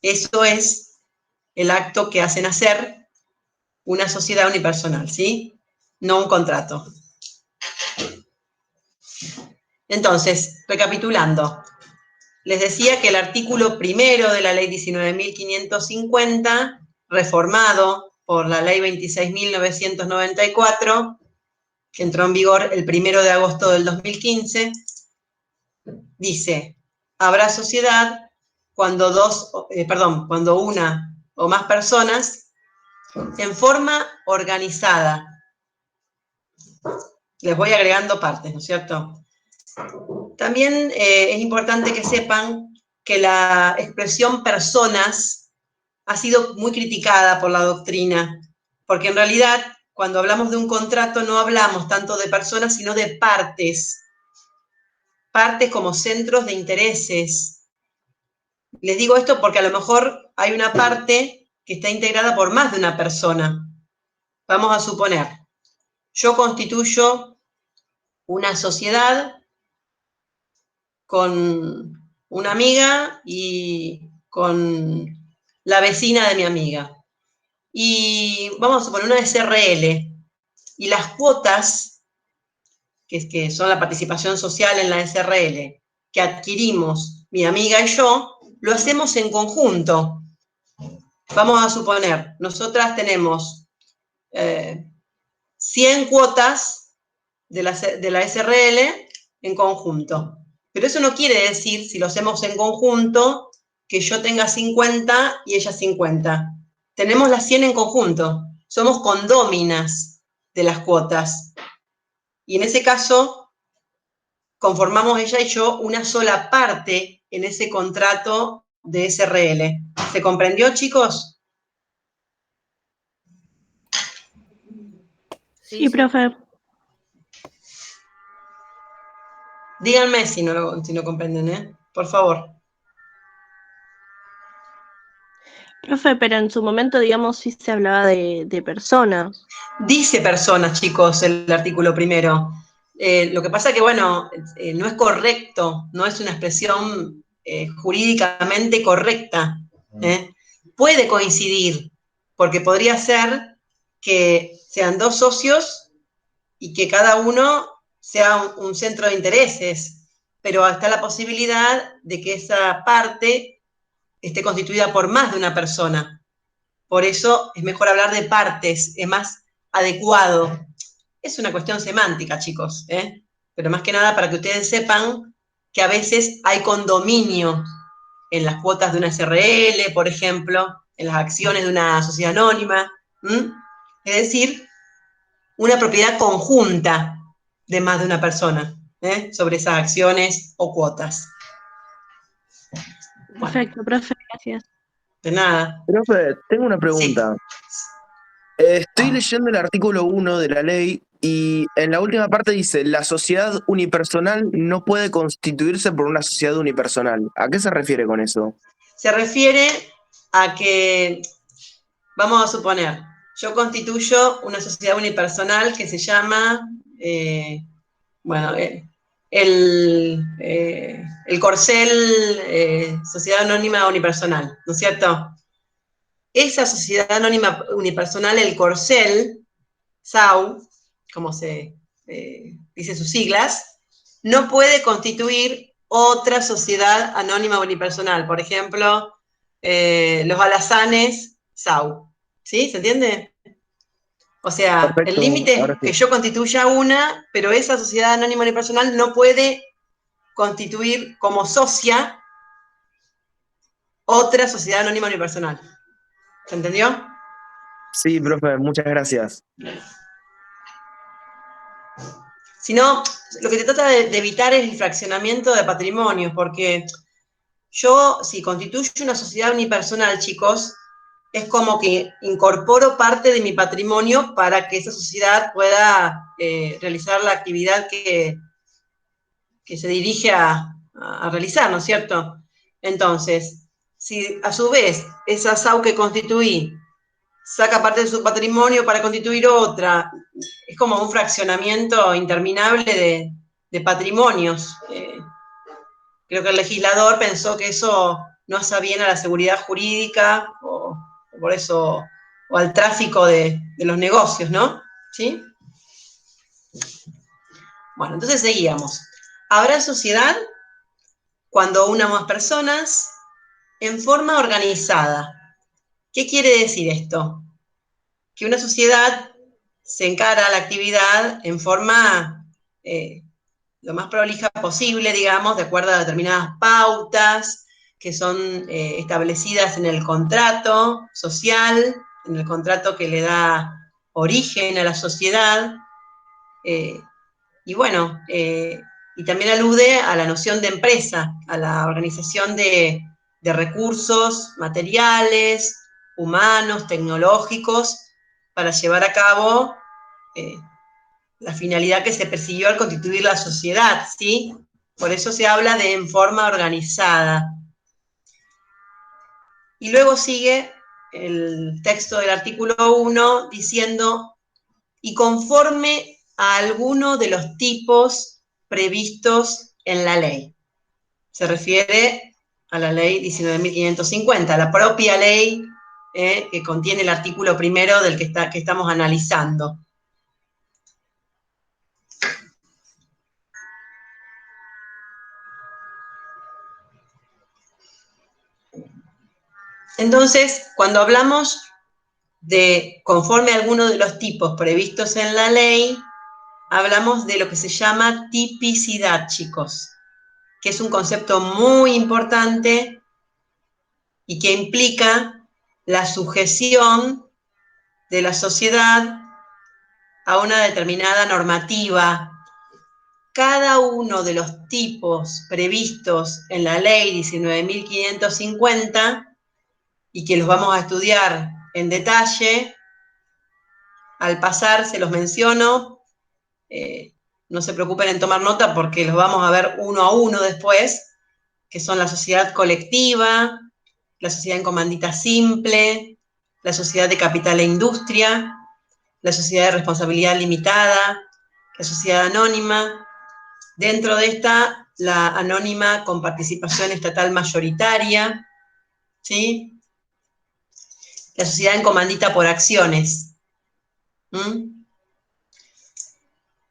Eso es el acto que hace nacer una sociedad unipersonal, ¿sí? No un contrato. Entonces, recapitulando, les decía que el artículo primero de la ley 19.550, reformado por la ley 26.994, que entró en vigor el 1 de agosto del 2015, dice, habrá sociedad cuando cuando una o más personas, en forma organizada, les voy agregando partes, ¿no es cierto? También es importante que sepan que la expresión personas ha sido muy criticada por la doctrina, porque en realidad cuando hablamos de un contrato no hablamos tanto de personas, sino de partes como centros de intereses. Les digo esto porque a lo mejor hay una parte que está integrada por más de una persona. Vamos a suponer, yo constituyo una sociedad con una amiga y con la vecina de mi amiga. Y vamos a suponer una SRL. Y las cuotas, que son la participación social en la SRL, que adquirimos mi amiga y yo, lo hacemos en conjunto. Vamos a suponer, nosotras tenemos 100 cuotas de la SRL en conjunto. Pero eso no quiere decir, si lo hacemos en conjunto, que yo tenga 50 y ella 50. Tenemos las 100 en conjunto. Somos condóminas de las cuotas. Y en ese caso, conformamos ella y yo una sola parte en ese contrato de SRL. ¿Se comprendió, chicos? Sí, profe. Díganme si no comprenden, ¿eh? Por favor. Profe, pero en su momento, digamos, sí se hablaba de personas. Dice personas, chicos, el artículo primero. Lo que pasa que, bueno, no es correcto, no es una expresión jurídicamente correcta. Puede coincidir, porque podría ser que sean dos socios y que cada uno sea un centro de intereses, pero está la posibilidad de que esa parte esté constituida por más de una persona. Por eso es mejor hablar de partes, es más adecuado. Es una cuestión semántica, chicos, pero más que nada para que ustedes sepan que a veces hay condominio en las cuotas de una SRL, por ejemplo, en las acciones de una sociedad anónima. Es decir, una propiedad conjunta de más de una persona sobre esas acciones o cuotas. Perfecto, bueno. Profe, gracias. De nada. Profe, tengo una pregunta. Sí. Estoy leyendo el artículo 1 de la ley y en la última parte dice, la sociedad unipersonal no puede constituirse por una sociedad unipersonal. ¿A qué se refiere con eso? Se refiere a que, vamos a suponer, yo constituyo una sociedad unipersonal que se llama, el Corcel Sociedad Anónima Unipersonal, ¿no es cierto? Esa sociedad anónima unipersonal, el Corcel, SAU, como se dice sus siglas, no puede constituir otra sociedad anónima unipersonal. Por ejemplo, los alazanes, SAU. ¿Sí? ¿Se entiende? O sea, perfecto. El límite es que yo constituya una, pero esa sociedad anónima unipersonal no puede constituir como socia otra sociedad anónima unipersonal. ¿Se entendió? Sí, profe, muchas gracias. Si no, lo que se trata de evitar es el fraccionamiento de patrimonios, porque yo, si constituyo una sociedad unipersonal, chicos, es como que incorporo parte de mi patrimonio para que esa sociedad pueda realizar la actividad que se dirige a realizar, ¿no es cierto? Entonces, si a su vez esa SAU que constituí saca parte de su patrimonio para constituir otra, es como un fraccionamiento interminable de patrimonios. Creo que el legislador pensó que eso no hace bien a la seguridad jurídica o por eso, o al tráfico de los negocios, ¿no? ¿Sí? Bueno, entonces seguíamos. Habrá sociedad cuando una o más personas en forma organizada. ¿Qué quiere decir esto? Que una sociedad se encara a la actividad en forma lo más prolija posible, digamos, de acuerdo a determinadas pautas que son establecidas en el contrato social, en el contrato que le da origen a la sociedad, y bueno, y también alude a la noción de empresa, a la organización de recursos materiales, humanos, tecnológicos, para llevar a cabo la finalidad que se persiguió al constituir la sociedad, ¿sí? Por eso se habla de en forma organizada. Y luego sigue el texto del artículo 1 diciendo, y conforme a alguno de los tipos previstos en la ley. Se refiere a la ley 19.550, la propia ley que contiene el artículo primero del que estamos analizando. Entonces, cuando hablamos de conforme a alguno de los tipos previstos en la ley, hablamos de lo que se llama tipicidad, chicos, que es un concepto muy importante y que implica la sujeción de la sociedad a una determinada normativa. Cada uno de los tipos previstos en la ley 19.550, y que los vamos a estudiar en detalle, al pasar se los menciono, no se preocupen en tomar nota porque los vamos a ver uno a uno después, que son la sociedad colectiva, la sociedad en comandita simple, la sociedad de capital e industria, la sociedad de responsabilidad limitada, la sociedad anónima, dentro de esta, la anónima con participación estatal mayoritaria, ¿sí? La sociedad en comandita por acciones.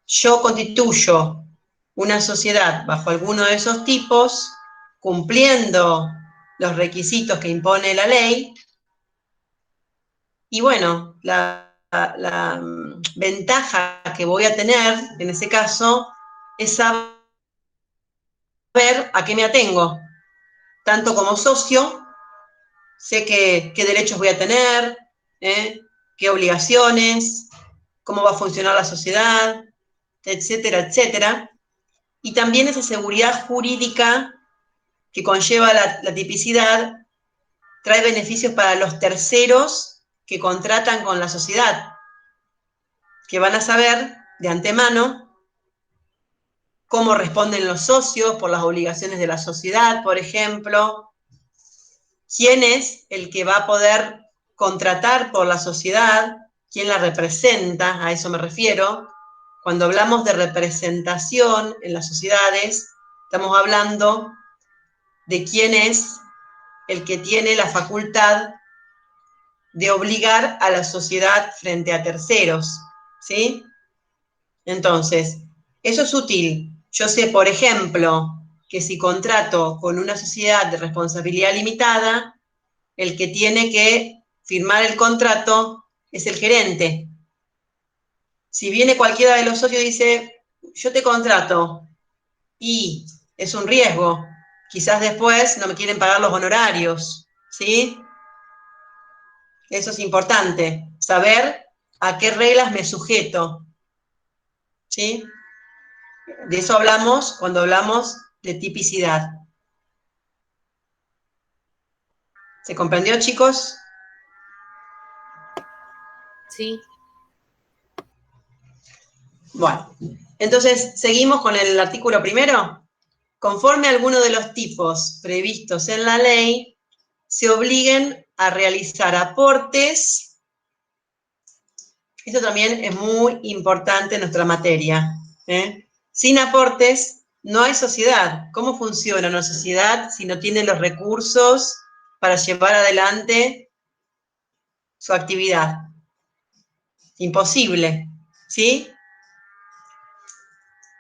Yo constituyo una sociedad bajo alguno de esos tipos, cumpliendo los requisitos que impone la ley, y bueno, la ventaja que voy a tener en ese caso es saber a qué me atengo, tanto como socio, sé qué derechos voy a tener, qué obligaciones, cómo va a funcionar la sociedad, etcétera, etcétera. Y también esa seguridad jurídica que conlleva la tipicidad trae beneficios para los terceros que contratan con la sociedad, que van a saber de antemano cómo responden los socios por las obligaciones de la sociedad, por ejemplo, quién es el que va a poder contratar por la sociedad, quién la representa, a eso me refiero. Cuando hablamos de representación en las sociedades, estamos hablando de quién es el que tiene la facultad de obligar a la sociedad frente a terceros, ¿sí? Entonces, eso es útil. Yo sé, por ejemplo, que si contrato con una sociedad de responsabilidad limitada, el que tiene que firmar el contrato es el gerente. Si viene cualquiera de los socios y dice, yo te contrato, y es un riesgo, quizás después no me quieren pagar los honorarios, ¿sí? Eso es importante, saber a qué reglas me sujeto, ¿sí? De eso hablamos cuando hablamos de tipicidad. ¿Se comprendió, chicos? Sí. Bueno, entonces, seguimos con el artículo primero. Conforme a alguno de los tipos previstos en la ley, se obliguen a realizar aportes. Esto también es muy importante en nuestra materia. Sin aportes no hay sociedad. ¿Cómo funciona una sociedad si no tiene los recursos para llevar adelante su actividad? Imposible, ¿sí?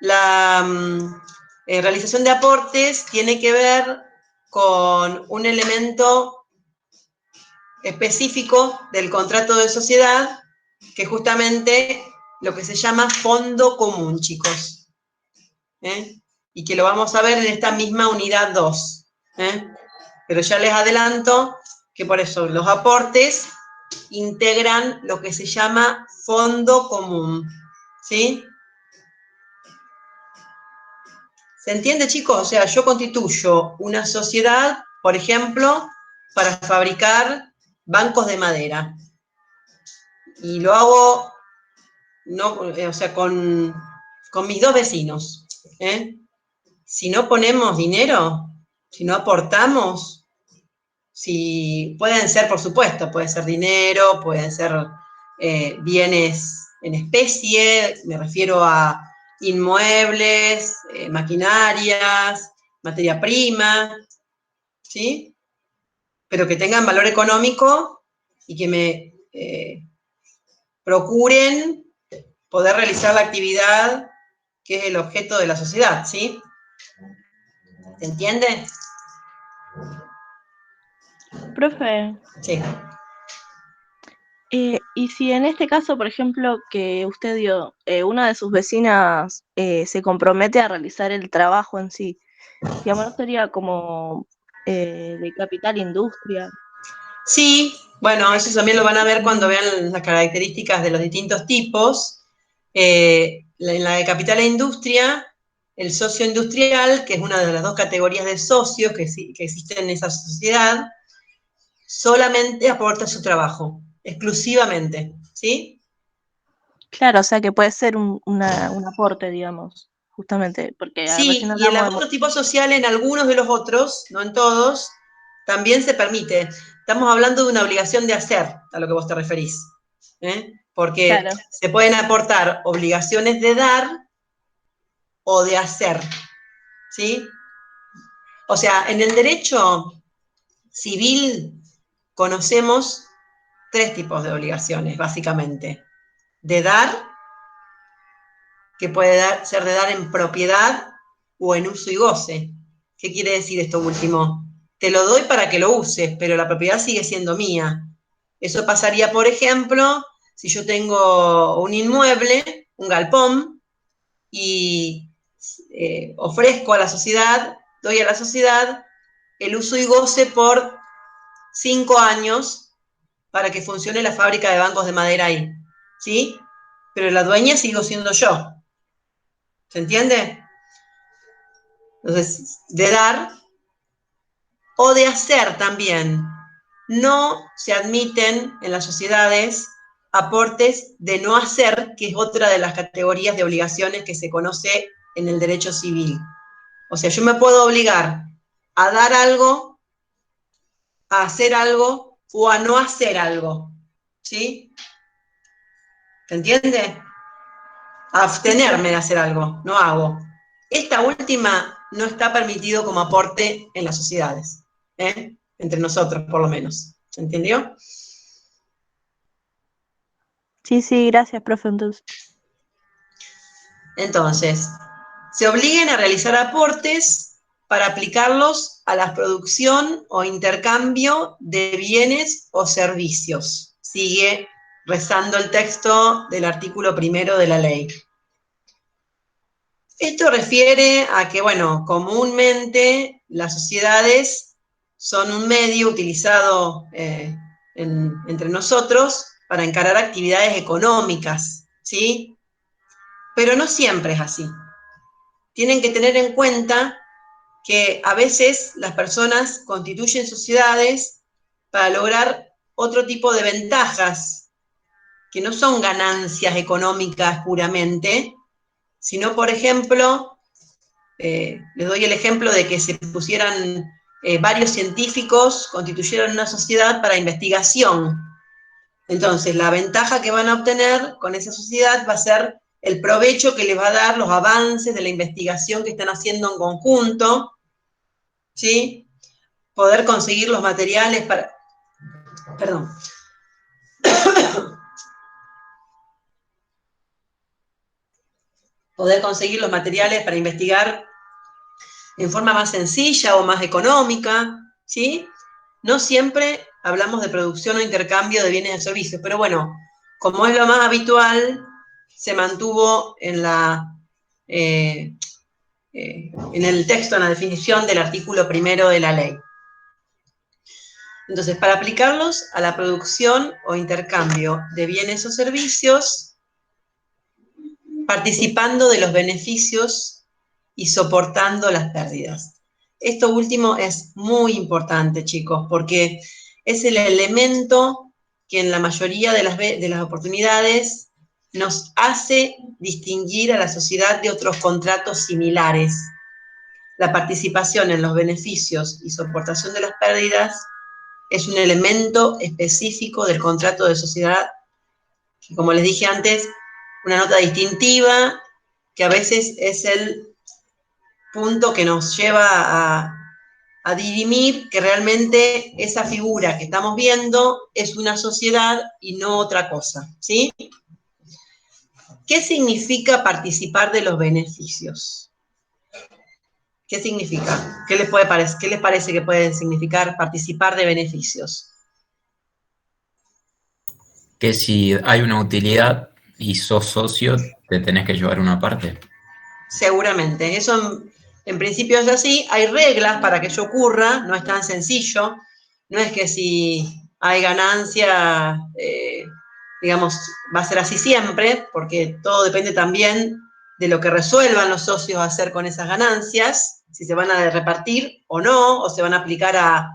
La realización de aportes tiene que ver con un elemento específico del contrato de sociedad, que es justamente lo que se llama fondo común, chicos. Y que lo vamos a ver en esta misma unidad 2. Pero ya les adelanto que por eso los aportes integran lo que se llama fondo común, ¿sí? ¿Se entiende, chicos? O sea, yo constituyo una sociedad, por ejemplo, para fabricar bancos de madera. Y lo hago con mis 2 vecinos. Si no ponemos dinero, si no aportamos, si pueden ser, por supuesto, puede ser dinero, pueden ser bienes en especie, me refiero a inmuebles, maquinarias, materia prima, ¿sí? Pero que tengan valor económico y que me procuren poder realizar la actividad que es el objeto de la sociedad, ¿sí? ¿Se entiende? Profe, Sí. y si en este caso, por ejemplo, que usted dio, una de sus vecinas se compromete a realizar el trabajo en sí, digamos, ¿no sería como de capital industria? Sí, bueno, eso también lo van a ver cuando vean las características de los distintos tipos. En la de capital e industria, el socio industrial, que es una de las 2 categorías de socios que existen en esa sociedad, solamente aporta su trabajo, exclusivamente, ¿sí? Claro, o sea que puede ser un aporte, digamos, justamente, porque recién Sí, y el hablamos aporte tipo social en algunos de los otros, no en todos, también se permite. Estamos hablando de una obligación de hacer, a lo que vos te referís. Porque claro, se pueden aportar obligaciones de dar o de hacer, ¿sí? O sea, en el derecho civil conocemos 3 tipos de obligaciones, básicamente. De dar, que puede ser de dar en propiedad o en uso y goce. ¿Qué quiere decir esto último? Te lo doy para que lo uses, pero la propiedad sigue siendo mía. Eso pasaría, por ejemplo, si yo tengo un inmueble, un galpón, y ofrezco a la sociedad, doy a la sociedad el uso y goce por 5 años para que funcione la fábrica de bancos de madera ahí, ¿sí? Pero la dueña sigo siendo yo. ¿Se entiende? Entonces, de dar o de hacer también. No se admiten en las sociedades aportes de no hacer, que es otra de las categorías de obligaciones que se conoce en el derecho civil. O sea, yo me puedo obligar a dar algo, a hacer algo o a no hacer algo. ¿Sí? ¿Se entiende? A abstenerme de hacer algo, no hago. Esta última no está permitido como aporte en las sociedades, entre nosotros por lo menos. ¿Se entendió? sí, gracias, profe, entonces. Entonces, se obliguen a realizar aportes para aplicarlos a la producción o intercambio de bienes o servicios. Sigue rezando el texto del artículo 1 de la ley. Esto refiere a que, bueno, comúnmente las sociedades son un medio utilizado entre nosotros para encarar actividades económicas, ¿sí? Pero no siempre es así. Tienen que tener en cuenta que a veces las personas constituyen sociedades para lograr otro tipo de ventajas, que no son ganancias económicas puramente, sino, por ejemplo, les doy el ejemplo de que se pusieran varios científicos, constituyeran una sociedad para investigación. Entonces, la ventaja que van a obtener con esa sociedad va a ser el provecho que les va a dar los avances de la investigación que están haciendo en conjunto, ¿sí? Poder conseguir los materiales para... Perdón. Poder conseguir los materiales para investigar en forma más sencilla o más económica, ¿sí? No siempre hablamos de producción o intercambio de bienes y servicios, pero bueno, como es lo más habitual, se mantuvo en el texto, en la definición del artículo 1 de la ley. Entonces, para aplicarlos a la producción o intercambio de bienes o servicios, participando de los beneficios y soportando las pérdidas. Esto último es muy importante, chicos, porque es el elemento que en la mayoría de las oportunidades nos hace distinguir a la sociedad de otros contratos similares. La participación en los beneficios y soportación de las pérdidas es un elemento específico del contrato de sociedad, que, como les dije antes, una nota distintiva, que a veces es el punto que nos lleva a dirimir que realmente esa figura que estamos viendo es una sociedad y no otra cosa, ¿sí? ¿Qué significa participar de los beneficios? ¿Qué significa? ¿Qué les parece que puede significar participar de beneficios? Que si hay una utilidad y sos socio, te tenés que llevar una parte. Seguramente. Eso en principio es así. Hay reglas para que eso ocurra, no es tan sencillo. No es que si hay ganancia, digamos, va a ser así siempre, porque todo depende también de lo que resuelvan los socios hacer con esas ganancias, si se van a repartir o no, o se van a aplicar a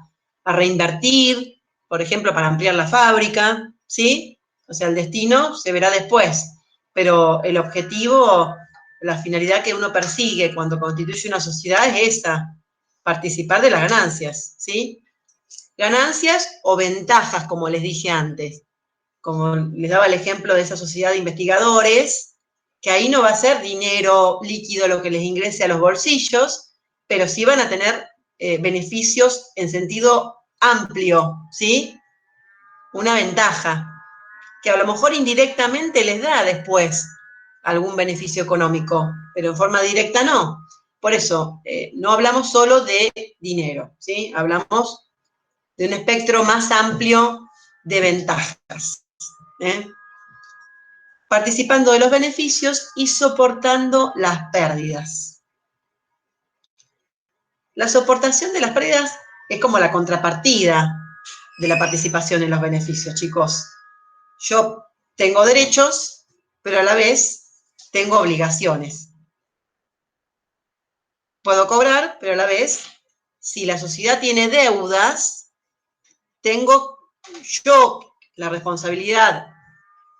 reinvertir, por ejemplo, para ampliar la fábrica, ¿sí? O sea, el destino se verá después, pero el objetivo, la finalidad que uno persigue cuando constituye una sociedad es esa, participar de las ganancias, ¿sí? Ganancias o ventajas, como les dije antes. Como les daba el ejemplo de esa sociedad de investigadores, que ahí no va a ser dinero líquido lo que les ingrese a los bolsillos, pero sí van a tener beneficios en sentido amplio, ¿sí? Una ventaja, que a lo mejor indirectamente les da después algún beneficio económico, pero en forma directa no. Por eso, no hablamos solo de dinero, ¿sí? Hablamos de un espectro más amplio de ventajas. Participando de los beneficios y soportando las pérdidas. La soportación de las pérdidas es como la contrapartida de la participación en los beneficios, chicos. Yo tengo derechos, pero a la vez tengo obligaciones. Puedo cobrar, pero a la vez, si la sociedad tiene deudas, tengo yo la responsabilidad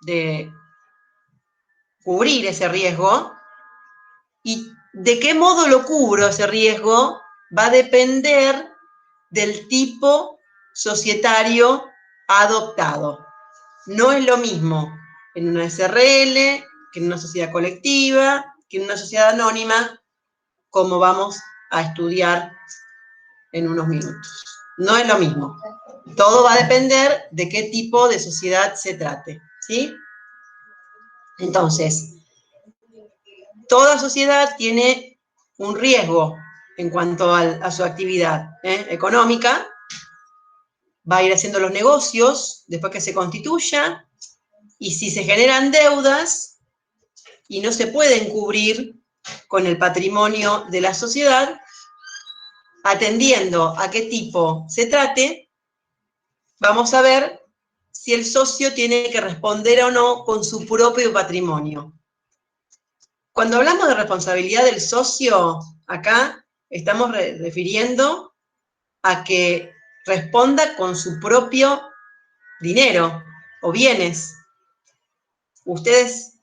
de cubrir ese riesgo, y de qué modo lo cubro ese riesgo va a depender del tipo societario adoptado. No es lo mismo en una SRL, que en una sociedad colectiva, que en una sociedad anónima, como vamos a estudiar en unos minutos. No es lo mismo. Todo va a depender de qué tipo de sociedad se trate, ¿sí? Entonces, toda sociedad tiene un riesgo en cuanto a su actividad económica. Va a ir haciendo los negocios después que se constituya, y si se generan deudas y no se pueden cubrir con el patrimonio de la sociedad, atendiendo a qué tipo se trate, vamos a ver si el socio tiene que responder o no con su propio patrimonio. Cuando hablamos de responsabilidad del socio, acá estamos refiriendo a que responda con su propio dinero o bienes. Ustedes,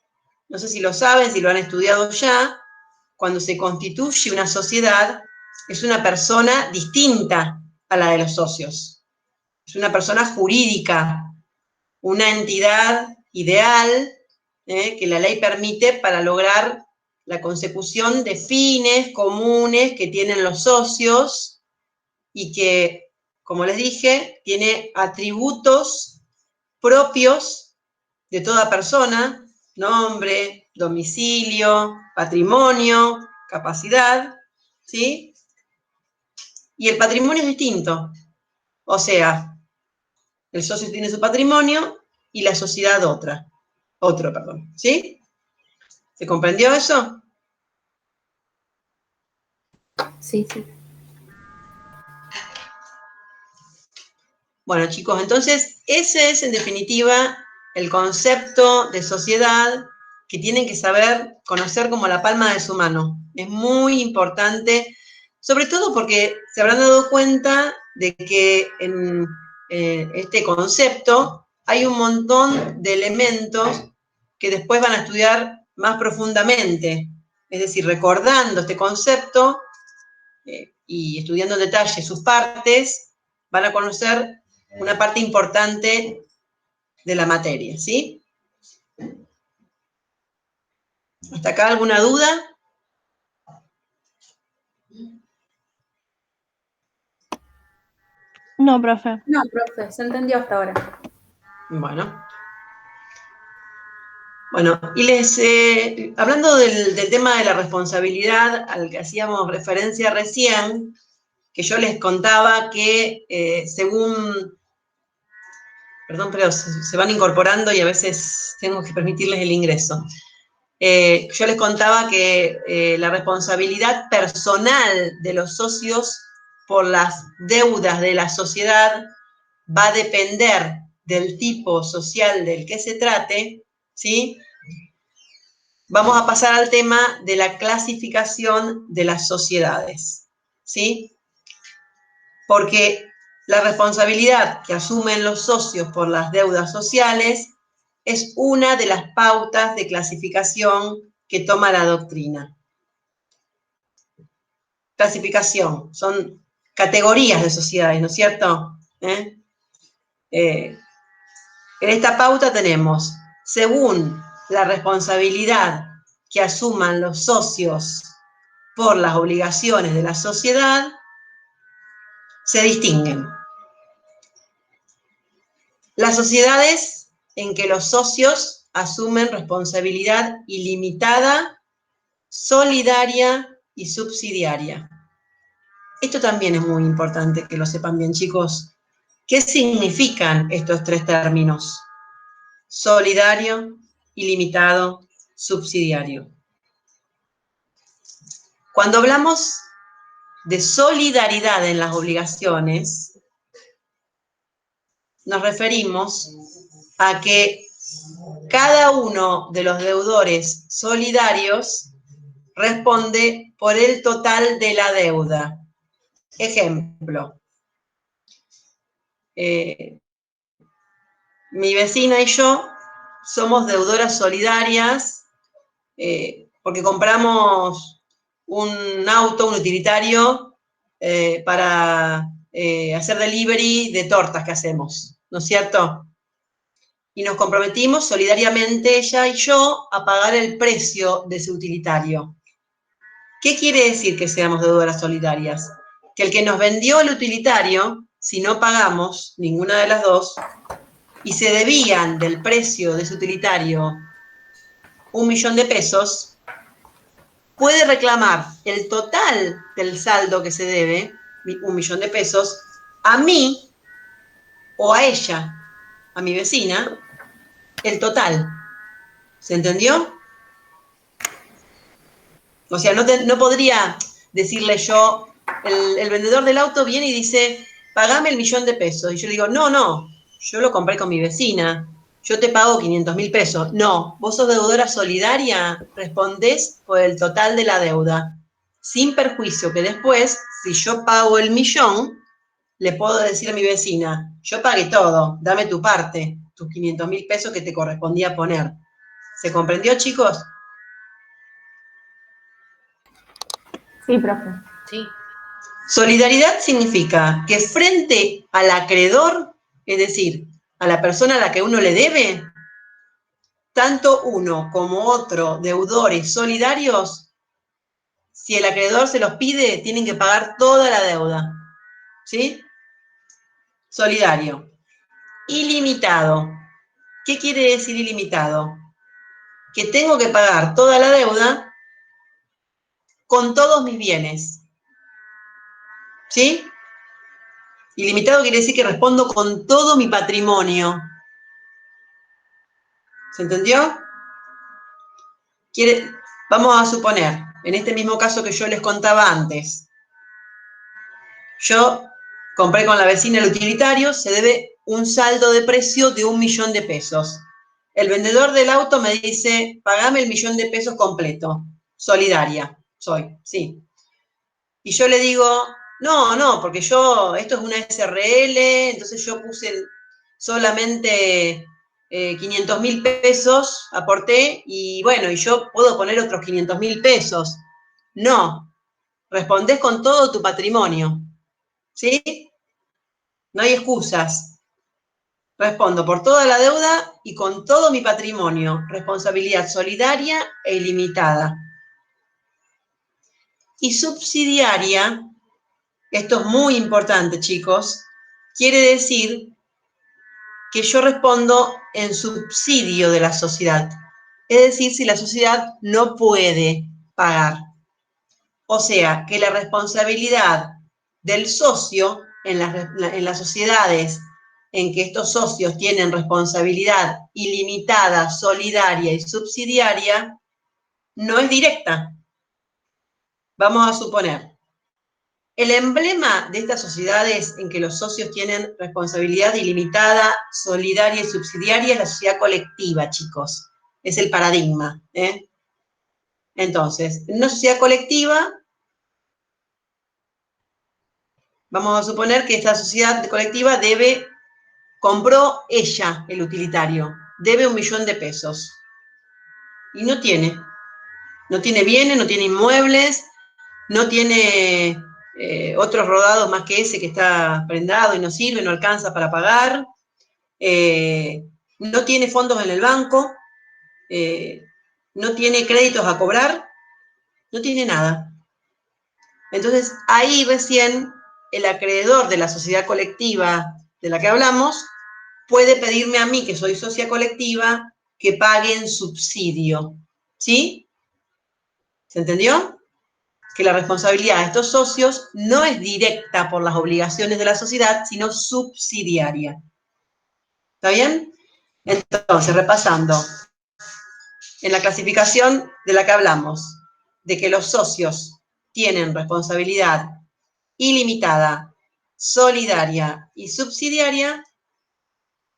no sé si lo saben, si lo han estudiado ya, cuando se constituye una sociedad, es una persona distinta a la de los socios. Es una persona jurídica, una entidad ideal que la ley permite para lograr la consecución de fines comunes que tienen los socios y que, como les dije, tiene atributos propios de toda persona: nombre, domicilio, patrimonio, capacidad, ¿sí? Y el patrimonio es distinto. O sea, el socio tiene su patrimonio y la sociedad otro, ¿sí? ¿Se comprendió eso? Sí, sí. Bueno, chicos, entonces ese es en definitiva el concepto de sociedad que tienen que saber conocer como la palma de su mano. Es muy importante, sobre todo porque se habrán dado cuenta de que en este concepto hay un montón de elementos que después van a estudiar más profundamente. Es decir, recordando este concepto y estudiando en detalle sus partes, van a conocer una parte importante de la materia, ¿sí? ¿Hasta acá alguna duda? No, profe. No, profe, se entendió hasta ahora. Bueno, y hablando del tema de la responsabilidad al que hacíamos referencia recién, que yo les contaba que perdón, pero se van incorporando y a veces tengo que permitirles el ingreso. Yo les contaba que la responsabilidad personal de los socios por las deudas de la sociedad va a depender del tipo social del que se trate, ¿sí? Vamos a pasar al tema de la clasificación de las sociedades, ¿sí? Porque la responsabilidad que asumen los socios por las deudas sociales es una de las pautas de clasificación que toma la doctrina. Clasificación, son categorías de sociedades, ¿no es cierto? En esta pauta tenemos, según la responsabilidad que asuman los socios por las obligaciones de la sociedad, se distinguen las sociedades en que los socios asumen responsabilidad ilimitada, solidaria y subsidiaria. Esto también es muy importante que lo sepan bien, chicos. ¿Qué significan estos tres términos? Solidario, ilimitado, subsidiario. Cuando hablamos de solidaridad en las obligaciones, nos referimos a que cada uno de los deudores solidarios responde por el total de la deuda. Ejemplo, mi vecina y yo somos deudoras solidarias porque compramos un auto, un utilitario, para hacer delivery de tortas que hacemos, ¿no es cierto? Y nos comprometimos solidariamente ella y yo a pagar el precio de ese utilitario. ¿Qué quiere decir que seamos deudoras solidarias? Que el que nos vendió el utilitario, si no pagamos ninguna de las dos, y se debían del precio de ese utilitario 1.000.000 de pesos, puede reclamar el total del saldo que se debe, 1.000.000 de pesos, a mí o a ella, a mi vecina, el total. ¿Se entendió? O sea, no podría decirle yo, el vendedor del auto viene y dice, pagame el 1.000.000 de pesos. Y yo le digo, no, yo lo compré con mi vecina, yo te pago 500.000 pesos. No, vos sos deudora solidaria, respondés por el total de la deuda, sin perjuicio que después, si yo pago el 1.000.000, le puedo decir a mi vecina, yo pagué todo, dame tu parte, tus 500.000 pesos que te correspondía poner. ¿Se comprendió, chicos? Sí, profe. Sí. Solidaridad significa que frente al acreedor, es decir, a la persona a la que uno le debe, tanto uno como otro deudores solidarios, si el acreedor se los pide, tienen que pagar toda la deuda. ¿Sí? Solidario. Ilimitado. ¿Qué quiere decir ilimitado? Que tengo que pagar toda la deuda con todos mis bienes. ¿Sí? Ilimitado quiere decir que respondo con todo mi patrimonio. ¿Se entendió? Vamos a suponer, en este mismo caso que yo les contaba antes, yo compré con la vecina el utilitario, se debe un saldo de precio de 1 millón de pesos. El vendedor del auto me dice, pagame el 1 millón de pesos completo, solidaria, soy, sí. Y yo le digo, no, porque esto es una SRL, entonces yo puse solamente 500.000 pesos, aporté, y bueno, y yo puedo poner otros 500.000 pesos. No, respondés con todo tu patrimonio, ¿sí? No hay excusas. Respondo por toda la deuda y con todo mi patrimonio. Responsabilidad solidaria e ilimitada. Y subsidiaria, esto es muy importante, chicos, quiere decir que yo respondo en subsidio de la sociedad. Es decir, si la sociedad no puede pagar. O sea, que la responsabilidad del socio en las sociedades en que estos socios tienen responsabilidad ilimitada, solidaria y subsidiaria, no es directa. Vamos a suponer, el emblema de estas sociedades en que los socios tienen responsabilidad ilimitada, solidaria y subsidiaria es la sociedad colectiva, chicos. Es el paradigma. Entonces, en una sociedad colectiva, vamos a suponer que esta sociedad colectiva compró ella el utilitario, debe 1 millón de pesos. Y no tiene bienes, no tiene inmuebles, no tiene otros rodados más que ese que está prendado y no sirve, no alcanza para pagar, no tiene fondos en el banco, no tiene créditos a cobrar, no tiene nada. Entonces, ahí recién el acreedor de la sociedad colectiva de la que hablamos puede pedirme a mí, que soy socia colectiva, que pague en subsidio. ¿Sí? ¿Se entendió? Que la responsabilidad de estos socios no es directa por las obligaciones de la sociedad, sino subsidiaria. ¿Está bien? Entonces, repasando, en la clasificación de la que hablamos, de que los socios tienen responsabilidad ilimitada, solidaria y subsidiaria,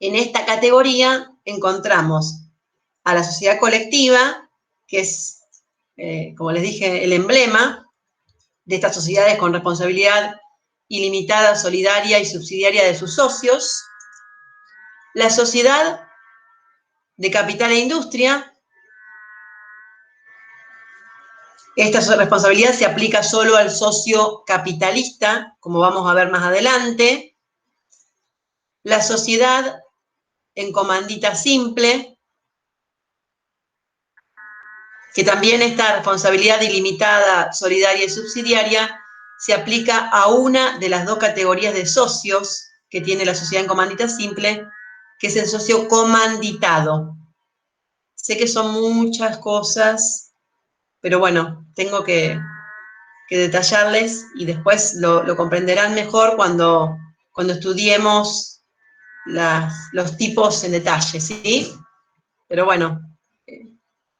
en esta categoría encontramos a la sociedad colectiva, que es, como les dije, el emblema de estas sociedades con responsabilidad ilimitada, solidaria y subsidiaria de sus socios, la sociedad de capital e industria. Esta responsabilidad se aplica solo al socio capitalista, como vamos a ver más adelante. La sociedad en comandita simple, que también esta responsabilidad ilimitada, solidaria y subsidiaria se aplica a una de las dos categorías de socios que tiene la sociedad en comandita simple, que es el socio comanditado. Sé que son muchas cosas, pero bueno, tengo que detallarles y después lo comprenderán mejor cuando estudiemos los tipos en detalle, ¿sí? Pero bueno,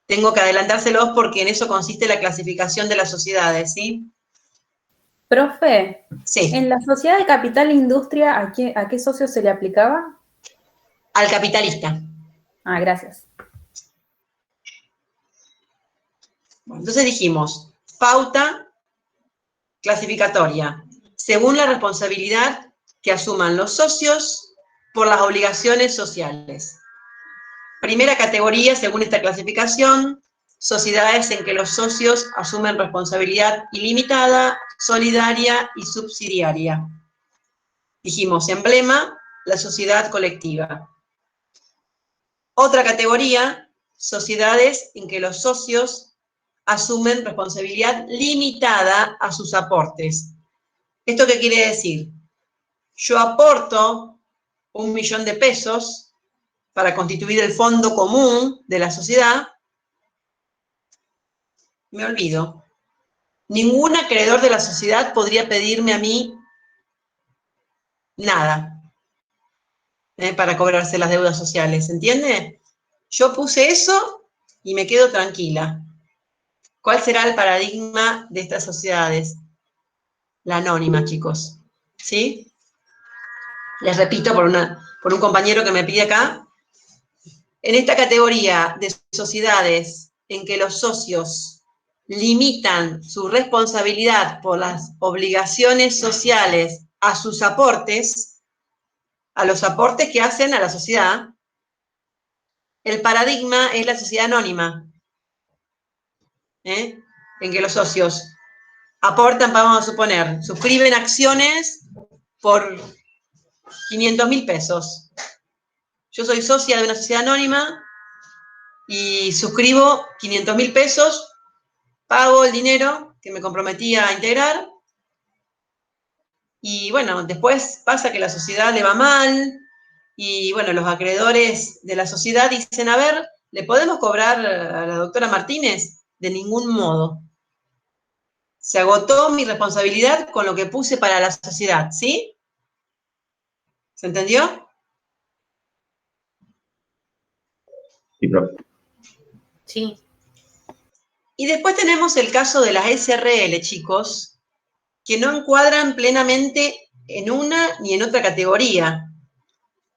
tengo que adelantárselos porque en eso consiste la clasificación de las sociedades, ¿sí? Profe, Sí. ¿en la sociedad de capital e industria a qué socio se le aplicaba? Al capitalista. Ah, gracias. Bueno, entonces dijimos, pauta clasificatoria, según la responsabilidad que asuman los socios por las obligaciones sociales. Primera categoría, según esta clasificación, sociedades en que los socios asumen responsabilidad ilimitada, solidaria y subsidiaria. Dijimos, emblema, la sociedad colectiva. Otra categoría, sociedades en que los socios asumen responsabilidad limitada a sus aportes. ¿Esto qué quiere decir? Yo aporto 1 millón de pesos para constituir el fondo común de la sociedad, me olvido. Ningún acreedor de la sociedad podría pedirme a mí nada para cobrarse las deudas sociales, ¿entiende? Yo puse eso y me quedo tranquila. ¿Cuál será el paradigma de estas sociedades? La anónima, chicos. ¿Sí? Les repito por un compañero que me pide acá. En esta categoría de sociedades en que los socios limitan su responsabilidad por las obligaciones sociales a sus aportes, a los aportes que hacen a la sociedad, el paradigma es la sociedad anónima, en que los socios aportan, vamos a suponer, suscriben acciones por 500.000 pesos. Yo soy socia de una sociedad anónima y suscribo 500.000 pesos, pago el dinero que me comprometí a integrar y bueno, después pasa que la sociedad le va mal y bueno, los acreedores de la sociedad dicen, a ver, ¿le podemos cobrar a la doctora Martínez? De ningún modo. Se agotó mi responsabilidad con lo que puse para la sociedad, ¿sí? ¿Se entendió? Sí, profe. Sí. Y después tenemos el caso de las SRL, chicos, que no encuadran plenamente en una ni en otra categoría.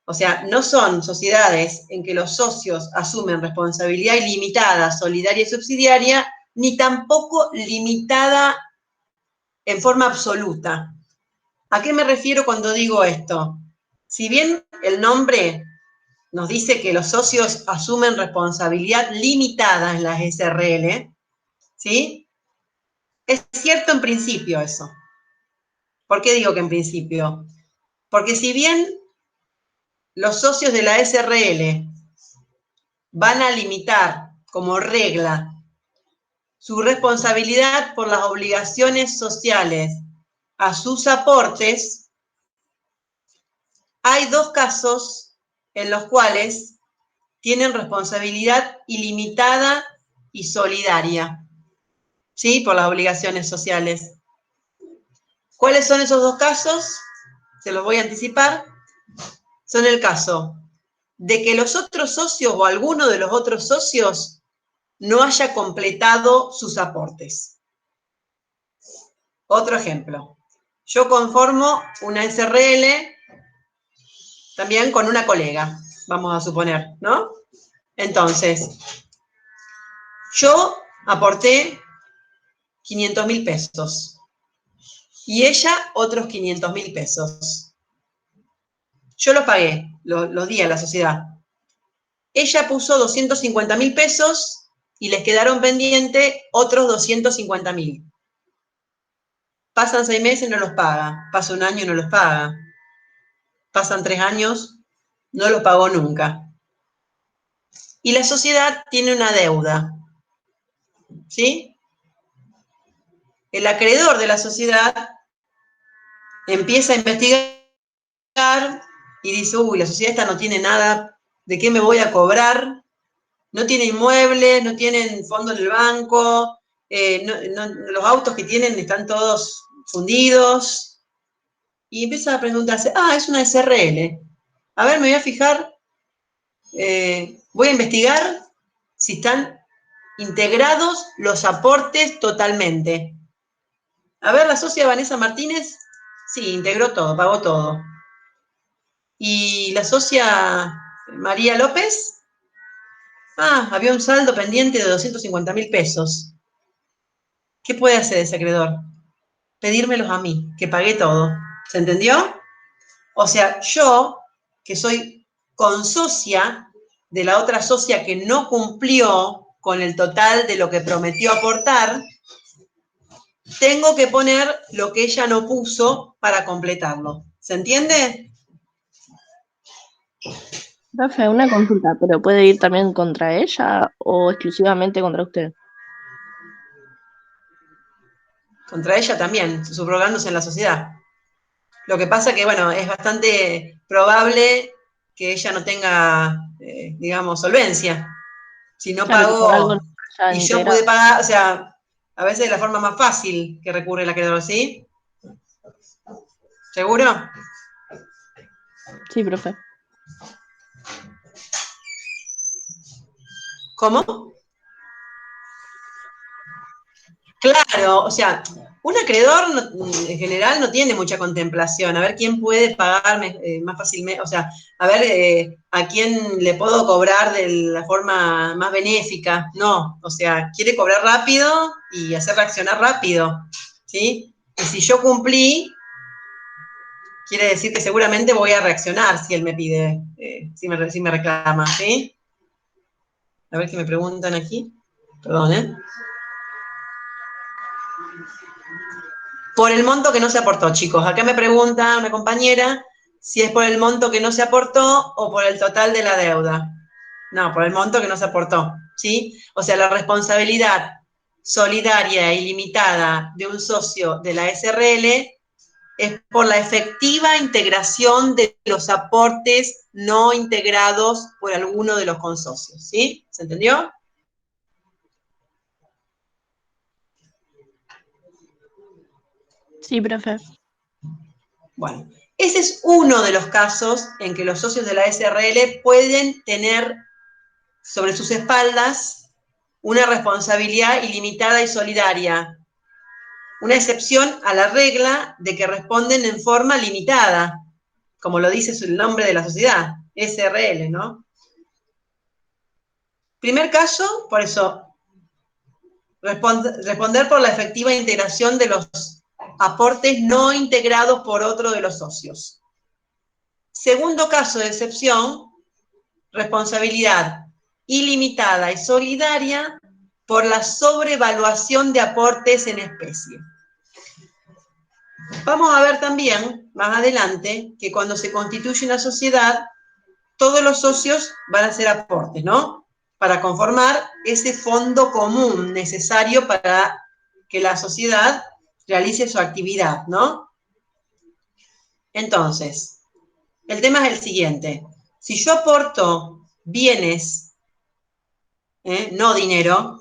O sea, no son sociedades en que los socios asumen responsabilidad ilimitada, solidaria y subsidiaria, ni tampoco limitada en forma absoluta. ¿A qué me refiero cuando digo esto? Si bien el nombre nos dice que los socios asumen responsabilidad limitada en las SRL, ¿sí? Es cierto en principio eso. ¿Por qué digo que en principio? Porque si bien los socios de la SRL van a limitar como regla su responsabilidad por las obligaciones sociales a sus aportes, hay 2 casos en los cuales tienen responsabilidad ilimitada y solidaria, ¿sí? Por las obligaciones sociales. ¿Cuáles son esos 2 casos? Se los voy a anticipar. Son el caso de que los otros socios o alguno de los otros socios no haya completado sus aportes. Otro ejemplo. Yo conformo una SRL también con una colega, vamos a suponer, ¿no? Entonces, yo aporté 500.000 pesos y ella otros 500.000 pesos. Yo los pagué, los di a la sociedad. Ella puso 250.000 pesos y les quedaron pendientes otros 250.000. Pasan 6 meses y no los paga. Pasa 1 año y no los paga. Pasan 3 años, no los pagó nunca. Y la sociedad tiene una deuda. ¿Sí? El acreedor de la sociedad empieza a investigar y dice, uy, la sociedad esta no tiene nada, ¿de qué me voy a cobrar? No tiene inmuebles, no tienen fondo en el banco, los autos que tienen están todos fundidos. Y empieza a preguntarse, es una SRL. A ver, me voy a fijar, voy a investigar si están integrados los aportes totalmente. A ver, la socia Vanessa Martínez, sí, integró todo, pagó todo. Y la socia María López, había un saldo pendiente de 250.000 pesos. ¿Qué puede hacer ese acreedor? Pedírmelos a mí, que pagué todo. ¿Se entendió? O sea, yo, que soy consocia de la otra socia que no cumplió con el total de lo que prometió aportar, tengo que poner lo que ella no puso para completarlo. ¿Se entiende? Profe, una consulta, ¿pero puede ir también contra ella o exclusivamente contra usted? Contra ella también, subrogándose en la sociedad. Lo que pasa que, bueno, es bastante probable que ella no tenga, digamos, solvencia. Si no Claro, que por algo pagó no haya y yo pude integrado. pagar, o sea, a veces es la forma más fácil que recurre el acreedor, ¿sí? ¿Seguro? Sí, profe. ¿Cómo? Claro, o sea, un acreedor en general no tiene mucha contemplación, a ver quién puede pagarme más fácilmente, o sea, a ver a quién le puedo cobrar de la forma más benéfica. No, o sea, quiere cobrar rápido y hacer reaccionar rápido, ¿sí? Y si yo cumplí, quiere decir que seguramente voy a reaccionar si él me pide, si me reclama, ¿sí? A ver qué me preguntan aquí. Perdón, ¿eh? Por el monto que no se aportó, chicos. Acá me pregunta una compañera si es por el monto que no se aportó o por el total de la deuda. No, por el monto que no se aportó, ¿sí? O sea, la responsabilidad solidaria e ilimitada de un socio de la SRL es por la efectiva integración de los aportes no integrados por alguno de los consocios, ¿sí? ¿Se entendió? Sí, profe. Bueno, ese es uno de los casos en que los socios de la SRL pueden tener sobre sus espaldas una responsabilidad ilimitada y solidaria, una excepción a la regla de que responden en forma limitada, como lo dice el nombre de la sociedad, SRL, ¿no? Primer caso, por eso, responder por la efectiva integración de los aportes no integrados por otro de los socios. Segundo caso de excepción, responsabilidad ilimitada y solidaria por la sobrevaluación de aportes en especie. Vamos a ver también, más adelante, que cuando se constituye una sociedad, todos los socios van a hacer aportes, ¿no? Para conformar ese fondo común necesario para que la sociedad realice su actividad, ¿no? Entonces, el tema es el siguiente. Si yo aporto bienes, no dinero,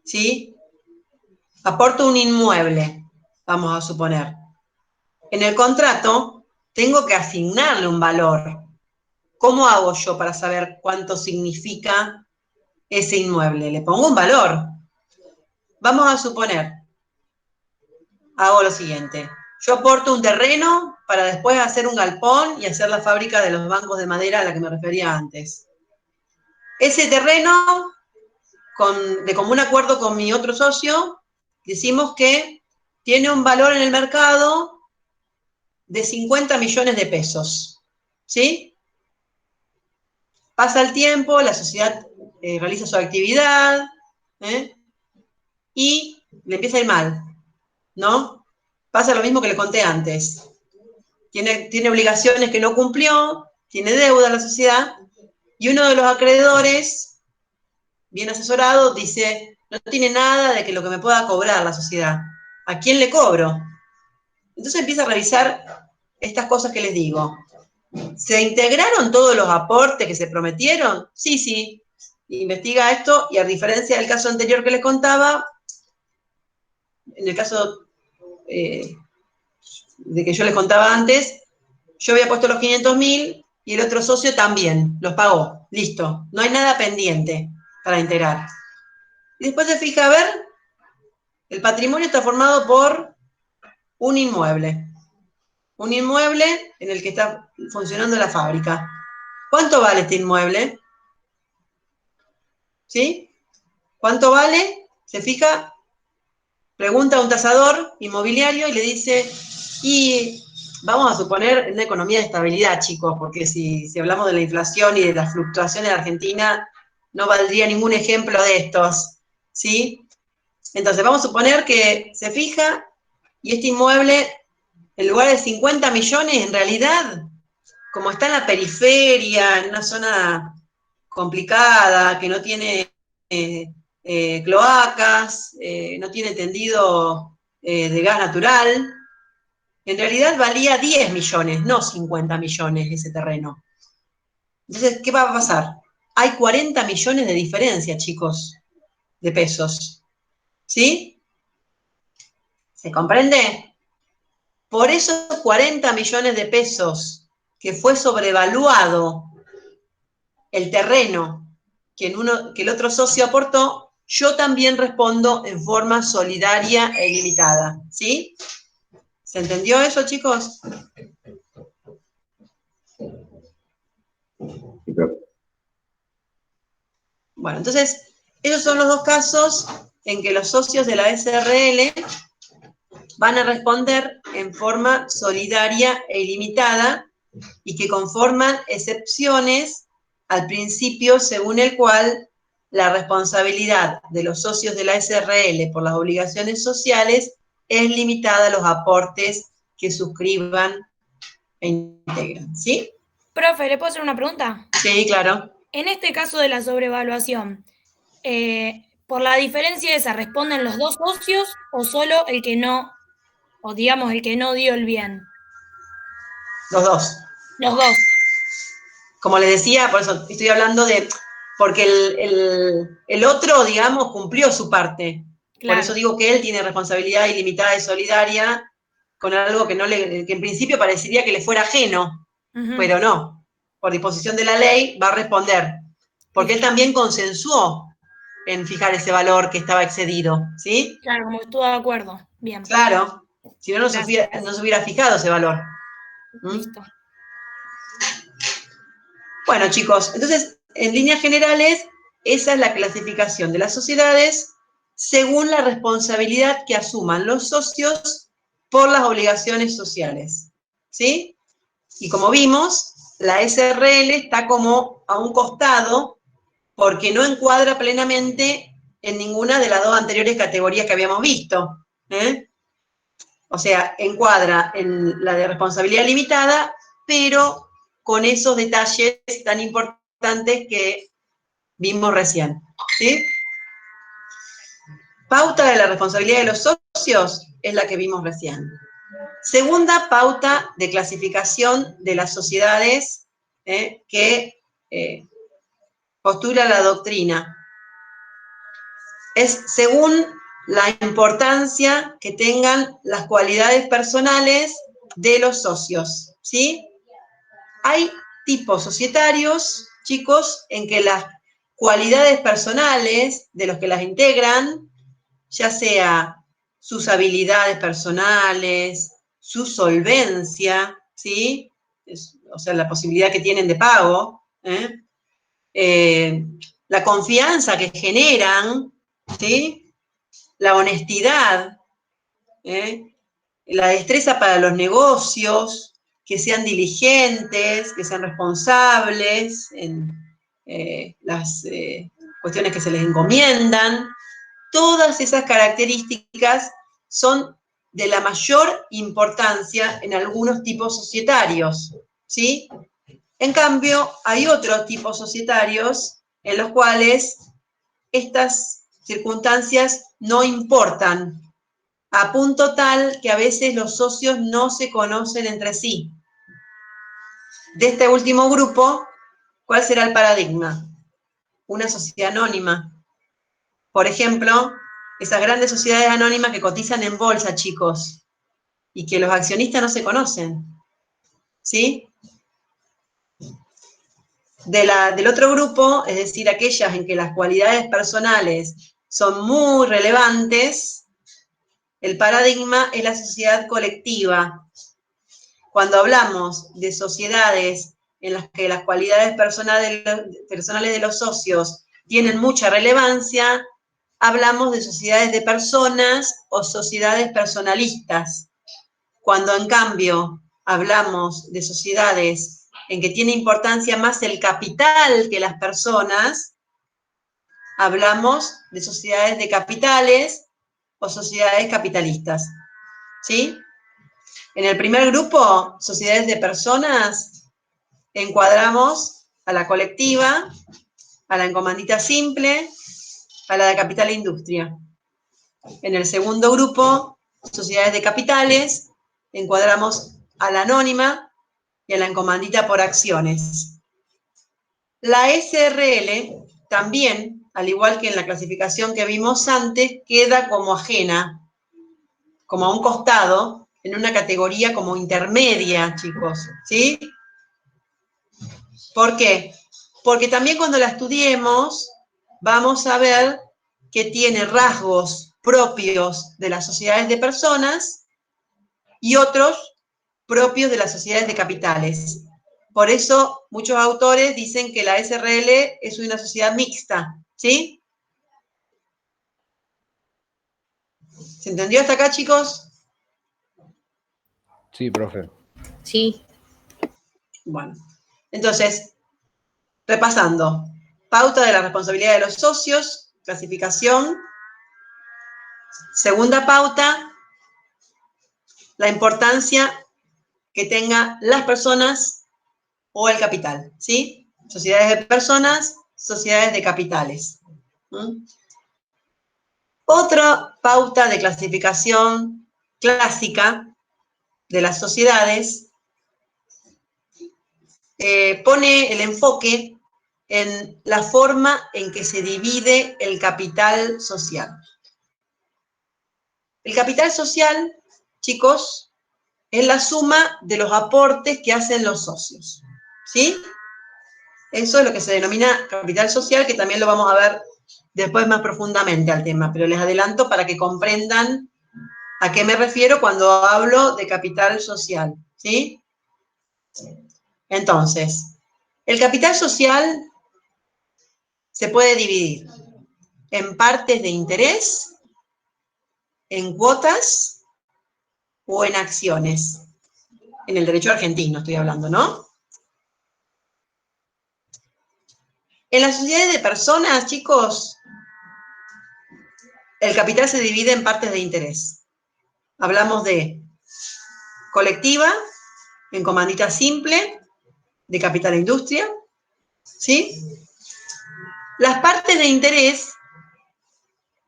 ¿sí? Aporto un inmueble, vamos a suponer. En el contrato tengo que asignarle un valor. ¿Cómo hago yo para saber cuánto significa ese inmueble? Le pongo un valor. Vamos a suponer, hago lo siguiente. Yo aporto un terreno para después hacer un galpón y hacer la fábrica de los bancos de madera a la que me refería antes. Ese terreno, de común acuerdo con mi otro socio, decimos que tiene un valor en el mercado de 50 millones de pesos, ¿sí? Pasa el tiempo, la sociedad realiza su actividad y le empieza a ir mal, ¿no? Pasa lo mismo que le conté antes. Tiene obligaciones que no cumplió, tiene deuda la sociedad y uno de los acreedores, bien asesorado, dice, no tiene nada de que lo que me pueda cobrar la sociedad. ¿A quién le cobro? Entonces empieza a revisar estas cosas que les digo. ¿Se integraron todos los aportes que se prometieron? Sí, sí. Investiga esto y a diferencia del caso anterior que les contaba, en el caso de que yo les contaba antes, yo había puesto los 500.000 y el otro socio también, los pagó. Listo. No hay nada pendiente para integrar. Y después se fija, a ver, el patrimonio está formado por un inmueble. Un inmueble en el que está funcionando la fábrica. ¿Cuánto vale este inmueble? ¿Sí? ¿Cuánto vale? Se fija, pregunta a un tasador inmobiliario y le dice, y vamos a suponer una economía de estabilidad, chicos, porque si hablamos de la inflación y de las fluctuaciones de Argentina, no valdría ningún ejemplo de estos, ¿sí? Entonces, vamos a suponer que se fija y este inmueble, en lugar de 50 millones, en realidad como está en la periferia, en una zona complicada, que no tiene cloacas, no tiene tendido de gas natural, en realidad valía 10 millones, no 50 millones ese terreno. Entonces, ¿qué va a pasar? Hay 40 millones de diferencia, chicos, de pesos. ¿Sí? ¿Se comprende? Por esos 40 millones de pesos que fue sobrevaluado el terreno que el otro socio aportó, yo también respondo en forma solidaria e ilimitada. ¿Sí? ¿Se entendió eso, chicos? Bueno, entonces, esos son los dos casos en que los socios de la SRL van a responder en forma solidaria e ilimitada y que conforman excepciones al principio según el cual la responsabilidad de los socios de la SRL por las obligaciones sociales es limitada a los aportes que suscriban e integran. ¿Sí? Profe, ¿le puedo hacer una pregunta? Sí, claro. En este caso de la sobrevaluación, ¿por la diferencia esa responden los dos socios o solo el que no, o digamos el que no dio el bien? Los dos. Los dos. Como les decía, por eso estoy hablando de, porque el otro, digamos, cumplió su parte. Claro. Por eso digo que él tiene responsabilidad ilimitada y solidaria con algo que en principio parecería que le fuera ajeno, pero no. Por disposición de la ley va a responder, porque él también consensuó en fijar ese valor que estaba excedido, ¿sí? Claro, como estuvo de acuerdo. Bien. Claro, si no, no se hubiera fijado ese valor. Listo. Bueno, chicos, entonces, en líneas generales, esa es la clasificación de las sociedades según la responsabilidad que asuman los socios por las obligaciones sociales, ¿sí? Y como vimos, la SRL está como a un costado porque no encuadra plenamente en ninguna de las dos anteriores categorías que habíamos visto, ¿eh? O sea, encuadra en la de responsabilidad limitada, pero con esos detalles tan importantes que vimos recién, ¿sí? Pauta de la responsabilidad de los socios es la que vimos recién. Segunda pauta de clasificación de las sociedades que postula la doctrina. Es según la importancia que tengan las cualidades personales de los socios, ¿sí? Hay tipos societarios, chicos, en que las cualidades personales de los que las integran, ya sea sus habilidades personales, su solvencia, ¿sí? O sea, la posibilidad que tienen de pago, la confianza que generan, ¿sí? La honestidad, la destreza para los negocios, que sean diligentes, que sean responsables en las cuestiones que se les encomiendan. Todas esas características son de la mayor importancia en algunos tipos societarios, ¿sí? En cambio, hay otros tipos societarios en los cuales estas circunstancias no importan, a punto tal que a veces los socios no se conocen entre sí. De este último grupo, ¿cuál será el paradigma? Una sociedad anónima. Por ejemplo, esas grandes sociedades anónimas que cotizan en bolsa, chicos, y que los accionistas no se conocen, ¿sí? Del otro grupo, es decir, aquellas en que las cualidades personales son muy relevantes, el paradigma es la sociedad colectiva. Cuando hablamos de sociedades en las que las cualidades personales de los socios tienen mucha relevancia, hablamos de sociedades de personas o sociedades personalistas. Cuando en cambio hablamos de sociedades en que tiene importancia más el capital que las personas, hablamos de sociedades de capitales o sociedades capitalistas, ¿sí? En el primer grupo, sociedades de personas, encuadramos a la colectiva, a la en comandita simple, a la de capital e industria. En el segundo grupo, sociedades de capitales, encuadramos a la anónima y a la en comandita por acciones. La SRL también, al igual que en la clasificación que vimos antes, queda como ajena, como a un costado, en una categoría como intermedia, chicos, ¿sí? ¿Por qué? Porque también cuando la estudiemos, vamos a ver que tiene rasgos propios de las sociedades de personas y otros propios de las sociedades de capitales. Por eso muchos autores dicen que la SRL es una sociedad mixta, ¿sí? ¿Se entendió hasta acá, chicos? Sí, profe. Sí. Bueno, entonces, repasando. Pauta de la responsabilidad de los socios, clasificación. Segunda pauta, la importancia que tengan las personas o el capital, ¿sí? Sociedades de personas, sociedades de capitales. Otra pauta de clasificación clásica de las sociedades pone el enfoque en la forma en que se divide el capital social. El capital social, chicos, es la suma de los aportes que hacen los socios, ¿sí? Eso es lo que se denomina capital social, que también lo vamos a ver después más profundamente al tema, pero les adelanto para que comprendan a qué me refiero cuando hablo de capital social, ¿sí? Entonces, el capital social se puede dividir en partes de interés, en cuotas o en acciones. En el derecho argentino estoy hablando, ¿no? En las sociedades de personas, chicos, el capital se divide en partes de interés. Hablamos de colectiva, en comandita simple, de capital e industria, ¿sí? Las partes de interés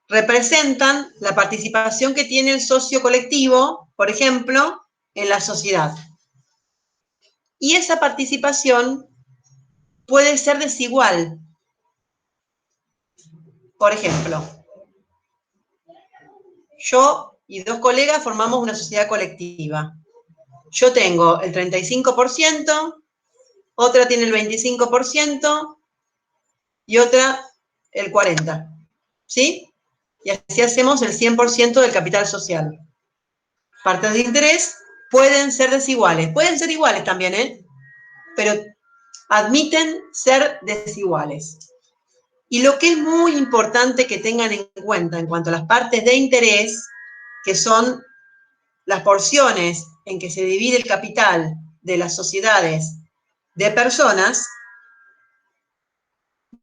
representan la participación que tiene el socio colectivo, por ejemplo, en la sociedad. Y esa participación puede ser desigual. Por ejemplo, yo y dos colegas formamos una sociedad colectiva. Yo tengo el 35%, otra tiene el 25% y otra el 40%, ¿sí? Y así hacemos el 100% del capital social. Partes de interés pueden ser desiguales. Pueden ser iguales también, ¿eh? Pero admiten ser desiguales. Y lo que es muy importante que tengan en cuenta en cuanto a las partes de interés, que son las porciones en que se divide el capital de las sociedades de personas,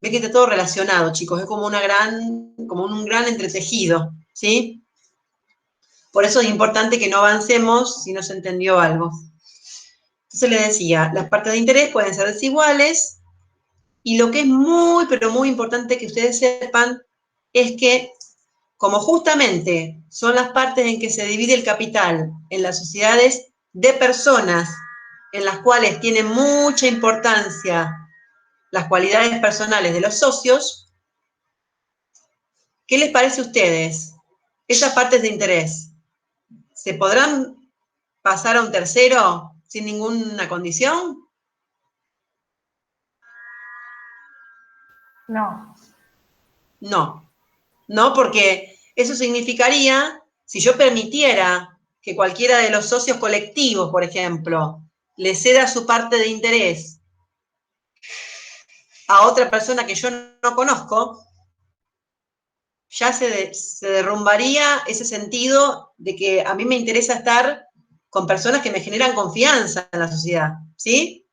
ve que está todo relacionado, chicos, es como un gran entretejido, ¿sí? Por eso es importante que no avancemos si no se entendió algo. Entonces les decía, las partes de interés pueden ser desiguales, y lo que es muy, pero muy importante que ustedes sepan es que, como justamente son las partes en que se divide el capital en las sociedades de personas, en las cuales tienen mucha importancia las cualidades personales de los socios, ¿qué les parece a ustedes? Esas partes de interés, ¿se podrán pasar a un tercero sin ninguna condición? No. No, porque eso significaría, si yo permitiera que cualquiera de los socios colectivos, por ejemplo, le ceda su parte de interés a otra persona que yo no conozco, ya se derrumbaría ese sentido de que a mí me interesa estar con personas que me generan confianza en la sociedad, ¿sí?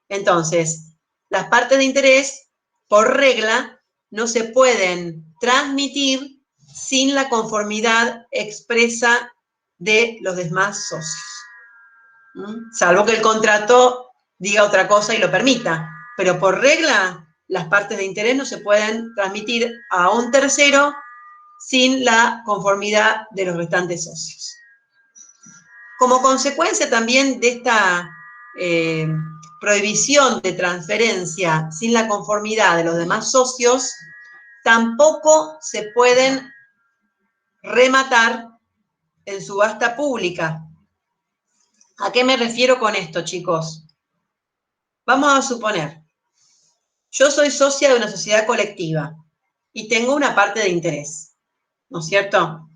Entonces, las partes de interés, por regla, no se pueden transmitir sin la conformidad expresa de los demás socios. Salvo que el contrato diga otra cosa y lo permita. Pero por regla, las partes de interés no se pueden transmitir a un tercero sin la conformidad de los restantes socios. Como consecuencia también de esta prohibición de transferencia sin la conformidad de los demás socios, tampoco se pueden rematar en subasta pública. ¿A qué me refiero con esto, chicos? Vamos a suponer, yo soy socia de una sociedad colectiva y tengo una parte de interés, ¿no es cierto?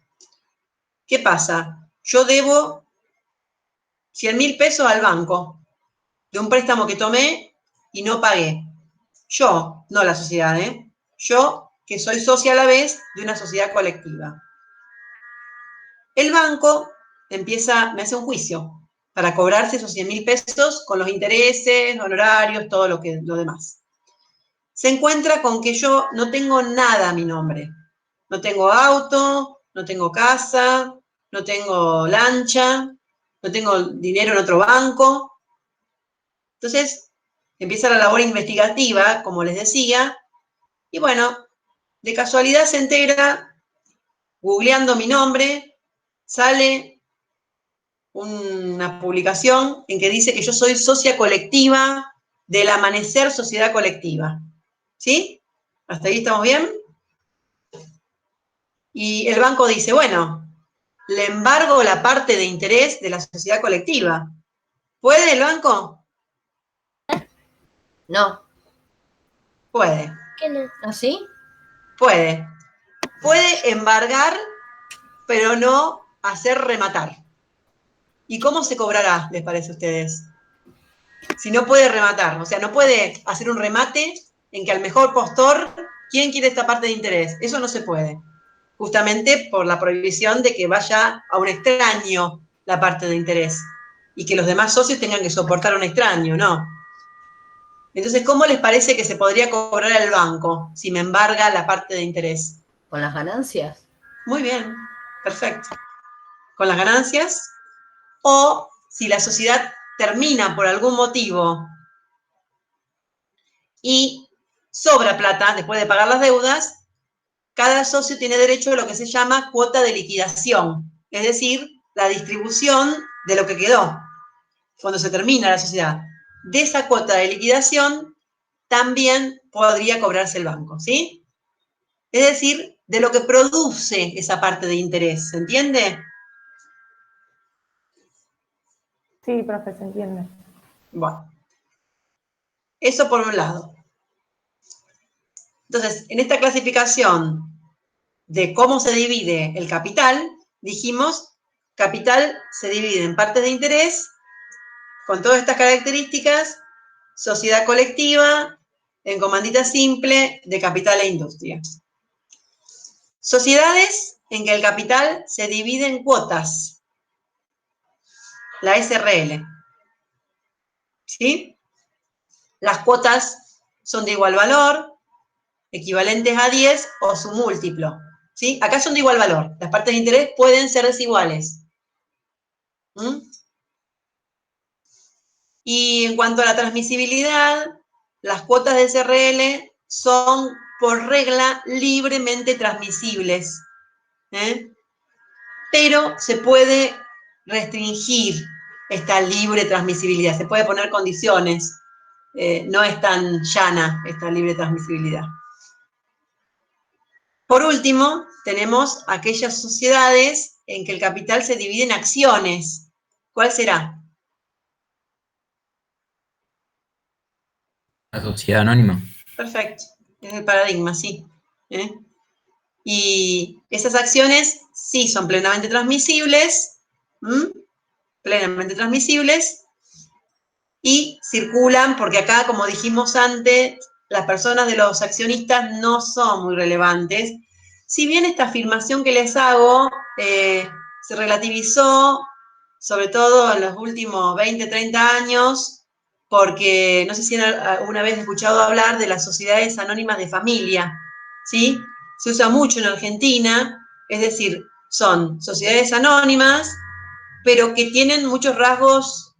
¿Qué pasa? Yo debo 100.000 pesos al banco de un préstamo que tomé y no pagué. Yo, no la sociedad, yo, que soy socia a la vez de una sociedad colectiva. El banco me hace un juicio para cobrarse esos 100.000 pesos con los intereses, honorarios, todo lo demás. Se encuentra con que yo no tengo nada a mi nombre. No tengo auto, no tengo casa, no tengo lancha, no tengo dinero en otro banco. Entonces, empieza la labor investigativa, como les decía, y bueno, de casualidad se entera, googleando mi nombre, sale una publicación en que dice que yo soy socia colectiva del Amanecer Sociedad Colectiva. ¿Sí? ¿Hasta ahí estamos bien? Y el banco dice, bueno, le embargo la parte de interés de la sociedad colectiva. ¿Puede el banco? No. Puede. ¿Qué no? ¿Así? Puede. Puede embargar, pero no hacer rematar. ¿Y cómo se cobrará, les parece a ustedes? Si no puede rematar, o sea, no puede hacer un remate en que al mejor postor, ¿quién quiere esta parte de interés? Eso no se puede. Justamente por la prohibición de que vaya a un extraño la parte de interés y que los demás socios tengan que soportar a un extraño, ¿no? Entonces, ¿cómo les parece que se podría cobrar al banco si me embarga la parte de interés? ¿Con las ganancias? Muy bien, perfecto. Con las ganancias, o si la sociedad termina por algún motivo y sobra plata después de pagar las deudas, cada socio tiene derecho a lo que se llama cuota de liquidación, es decir, la distribución de lo que quedó cuando se termina la sociedad. De esa cuota de liquidación también podría cobrarse el banco, ¿sí? Es decir, de lo que produce esa parte de interés, ¿se entiende? Sí, profe, se entiende. Bueno, eso por un lado. Entonces, en esta clasificación de cómo se divide el capital, dijimos, capital se divide en partes de interés, con todas estas características, sociedad colectiva, en comandita simple, de capital e industria. Sociedades en que el capital se divide en cuotas, la SRL. ¿Sí? Las cuotas son de igual valor, equivalentes a 10 o su múltiplo. ¿Sí? Acá son de igual valor. Las partes de interés pueden ser desiguales. Y en cuanto a la transmisibilidad, las cuotas de SRL son, por regla, libremente transmisibles. Pero se puede restringir esta libre transmisibilidad, se puede poner condiciones. No es tan llana esta libre transmisibilidad. Por último, tenemos aquellas sociedades en que el capital se divide en acciones. ¿Cuál será? La sociedad anónima. Perfecto, es el paradigma, sí. Y esas acciones sí son plenamente transmisibles, y circulan, porque acá, como dijimos antes, las personas de los accionistas no son muy relevantes. Si bien esta afirmación que les hago se relativizó, sobre todo en los últimos 20, 30 años, porque no sé si alguna vez he escuchado hablar de las sociedades anónimas de familia, ¿sí? Se usa mucho en Argentina, es decir, son sociedades anónimas, pero que tienen muchos rasgos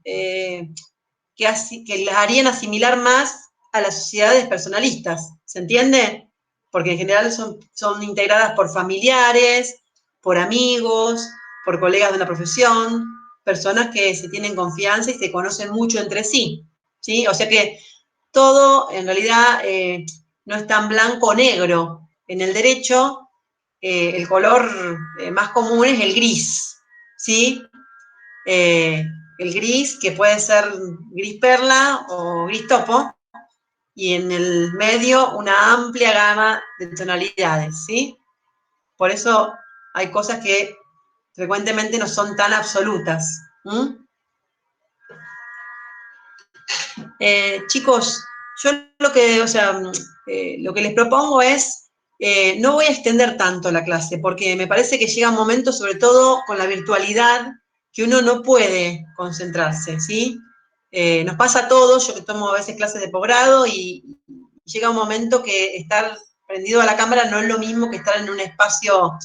que las harían asimilar más a las sociedades personalistas, ¿se entiende? Porque en general son integradas por familiares, por amigos, por colegas de una profesión, personas que se tienen confianza y se conocen mucho entre sí, ¿sí? O sea que todo en realidad no es tan blanco o negro. En el derecho, el color más común es el gris, ¿sí? El gris, que puede ser gris perla o gris topo, y en el medio una amplia gama de tonalidades, ¿sí? Por eso hay cosas que frecuentemente no son tan absolutas. Chicos, yo lo que les propongo es, no voy a extender tanto la clase, porque me parece que llega un momento, sobre todo con la virtualidad, que uno no puede concentrarse, ¿sí? Nos pasa a todos, yo que tomo a veces clases de posgrado, y llega un momento que estar prendido a la cámara no es lo mismo que estar en un espacio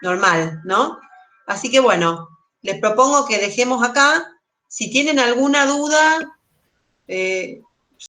normal, ¿no? Así que bueno, les propongo que dejemos acá. Si tienen alguna duda,